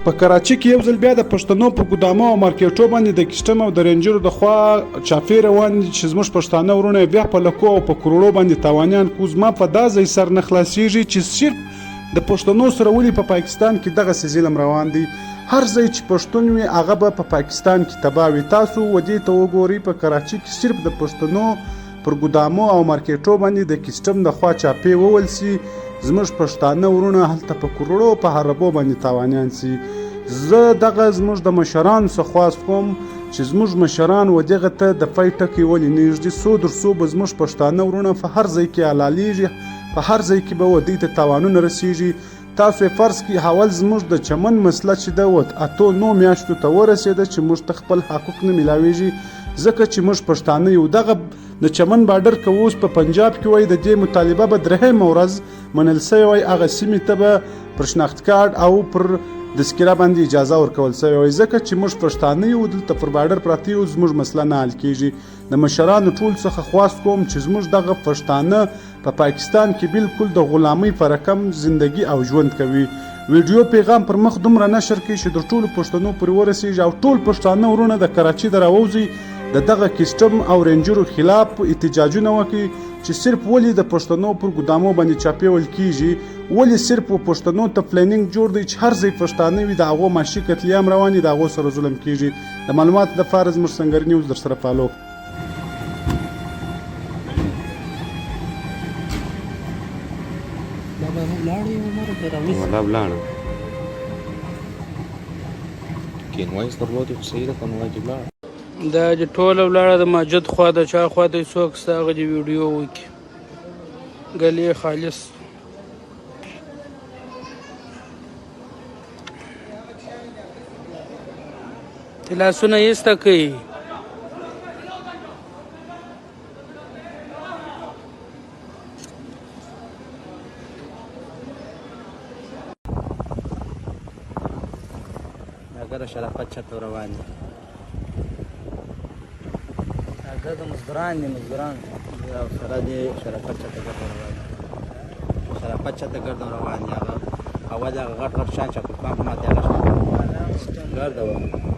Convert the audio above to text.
په کراچۍ کې یو ځل بیا د پښتنو په ګودامو او مارکیټو باندې د کسټم او د رینجرو د خوا چاپې روان دي چې زموږ پښتانه ورونه بیا په لکو او په کروړو باندې تاوانیان کو. زما په دا ځای سر نه خلاصېږي چې صرف د پښتنو سره ولې په پاکستان کې دغسې ظلم روان دی. هر ځای چې پښتون وي هغه به په پاکستان کې تباه وي. تاسو ودې ته وګورئ په کراچۍ کې صرف د پښتنو پر ګودامو او مارکیټو باندې د کسټم د خوا چاپې وول سي، زموږ پښتانه ورونه هلته په کروړو په حربو باندې تاوانیان سي. زه دغه زموږ د مشرانو څخه خواست کوم چې زموږ مشران ودغه ته د پای ټکی ولې نه ږدي. څو در څو به زموږ پښتانه ورونه په هر ځای کې حلالېږي، په هر ځای کې به ودې ته تاوانونه رسېږي. تاسو یې فرض کړئ حول زموږ د چمن مسله چې ده 8-9 میاشتو ته ورسېده چې موږ ته خپل حقوق نه میلاویږي، ځکه چې موږ پښتانه یو. دغه د چمن بارډر که اوس په پنجاب کې وای د دې مطالبه به درېیمه ورځ منل سوې وای، هغه سیمې ته به پر شناخت کارت او پر تذکره باندې اجازه ورکول سوې وای، ځکه چې موږ پښتانه یو دلته پر بارډر پراته یو، زموږ مسله نه حل کېږي. د مشرانو ټول څخه خواست کوم چې زموږ دغه پښتانه په پاکستان کې بالکل د غلامۍ په رقم زندگی او ژوند کوي. ویډیو پیغام پر مخ دومره نشر کړئ چې د ټولو پښتنو پورې ورسېږي او ټول پښتانه ورونه د کراچۍ د راووځي د دغه کسټم او رینجرو خلاف احتجاجونه وکړي چې صرف ولې د پښتنو پر ګودامو باندې چاپېول کیږي، ولې صرف پښتنو ته پلانینګ جوړ دی چې هر ځای پښتانه وي د هغو ماشي قتلیام روان دي، د هغو سره ظلم کیږي. د معلوماتو دپاره زموږ سنګر نیوز در سره فالو. دا چې ټوله ولاړه د مسجد خوا د چا خوا ته څوک ستا هغه دې ویډیو وکړي ګلې خالص. ته لاسونه ایسته کوي. د شرافت چته روان دي، هغه د مزدوران دي، مزدوران او سره د شرافت چته ګرځون روان دي، شرافت چته ګرځون روان دي. هغه هوا د غټ غټ شان چکو پامپ ماته هغه ګرځول